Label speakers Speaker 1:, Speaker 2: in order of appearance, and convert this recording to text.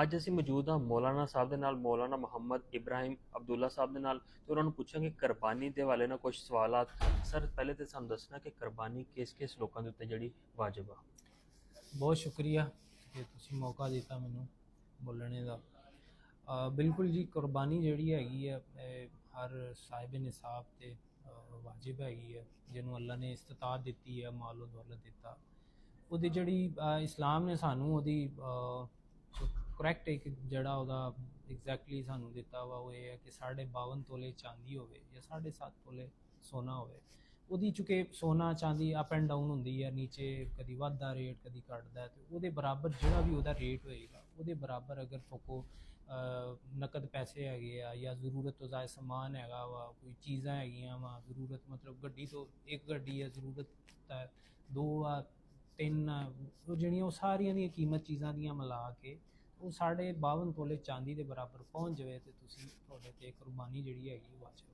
Speaker 1: ਅੱਜ ਅਸੀਂ ਮੌਜੂਦ ਹਾਂ ਮੌਲਾਨਾ ਸਾਹਿਬ ਦੇ ਨਾਲ, ਮੌਲਾਨਾ ਮੁਹੰਮਦ ਇਬਰਾਹਿਮ ਅਬਦੁੱਲਾ ਸਾਹਿਬ ਦੇ ਨਾਲ, ਤੇ ਉਹਨਾਂ ਨੂੰ ਪੁੱਛਾਂਗੇ ਕੁਰਬਾਨੀ ਦੇ ਵਾਲੇ ਨਾਲ ਕੁਝ ਸਵਾਲਾਤ। ਸਰ, ਪਹਿਲੇ ਤਾਂ ਸਾਨੂੰ ਦੱਸਣਾ ਕਿ ਕੁਰਬਾਨੀ ਕਿਸ ਲੋਕਾਂ ਦੇ ਉੱਤੇ ਜਿਹੜੀ ਵਾਜਬ ਆ।
Speaker 2: ਬਹੁਤ ਸ਼ੁਕਰੀਆ ਕਿ ਤੁਸੀਂ ਮੌਕਾ ਦਿੱਤਾ ਮੈਨੂੰ ਬੋਲਣੇ ਦਾ। ਬਿਲਕੁਲ ਜੀ, ਕੁਰਬਾਨੀ ਜਿਹੜੀ ਹੈਗੀ ਹੈ ਹਰ ਸਾਹਿਬ ਨਿਸਾਬ ਤੇ ਵਾਜਿਬ ਹੈਗੀ ਹੈ। ਜਿਹਨੂੰ ਅੱਲਾ ਨੇ ਇਸਤਤਾਅਤ ਦਿੱਤੀ ਹੈ, ਮਾਲ ਦੌਲਤ ਦਿੱਤਾ, ਉਹਦੀ ਜਿਹੜੀ ਇਸਲਾਮ ਨੇ ਸਾਨੂੰ ਉਹਦੀ ਕਰੈਕਟ ਇੱਕ ਜਿਹੜਾ ਉਹਦਾ ਐਗਜ਼ੈਕਟਲੀ ਸਾਨੂੰ ਦਿੱਤਾ ਵਾ, ਉਹ ਇਹ ਹੈ ਕਿ 52.5 ਤੋਲੇ ਚਾਂਦੀ ਹੋਵੇ ਜਾਂ 7.5 ਤੋਲੇ ਸੋਨਾ ਹੋਵੇ। ਉਹਦੀ ਚੁੱਕੇ ਸੋਨਾ ਚਾਂਦੀ ਅਪ ਐਂਡ ਡਾਊਨ ਹੁੰਦੀ ਹੈ, ਨੀਚੇ ਕਦੀ ਵੱਧਦਾ ਰੇਟ ਕਦੀ ਘਟਦਾ, ਤੇ ਉਹਦੇ ਬਰਾਬਰ ਜਿਹੜਾ ਵੀ ਉਹਦਾ ਰੇਟ ਹੋਏਗਾ ਉਹਦੇ ਬਰਾਬਰ ਅਗਰ ਫੋਕੋ ਨਕਦ ਪੈਸੇ ਹੈਗੇ ਆ ਜਾਂ ਜ਼ਰੂਰਤ ਤੋਂ ਜ਼ਿਆਦਾ ਸਮਾਨ ਹੈਗਾ ਵਾ, ਕੋਈ ਚੀਜ਼ਾਂ ਹੈਗੀਆਂ ਵਾ ਜ਼ਰੂਰਤ, ਮਤਲਬ ਗੱਡੀ ਤੋਂ ਇੱਕ ਗੱਡੀ ਹੈ ਜ਼ਰੂਰਤ ਤਾਂ 2 ਆ 3 ਆ, ਉਹ ਜਿਹੜੀਆਂ ਉਹ ਸਾਰੀਆਂ ਦੀਆਂ ਕੀਮਤ ਚੀਜ਼ਾਂ ਦੀਆਂ ਮਿਲਾ ਕੇ ਉਹ 52.5 ਤੋਲੇ ਚਾਂਦੀ ਦੇ ਬਰਾਬਰ ਪਹੁੰਚ ਜਾਵੇ ਤੇ ਤੁਸੀਂ ਤੁਹਾਡੇ ਤੇ ਕੁਰਬਾਨੀ ਜਿਹੜੀ ਹੈਗੀ ਵਾਜਬ।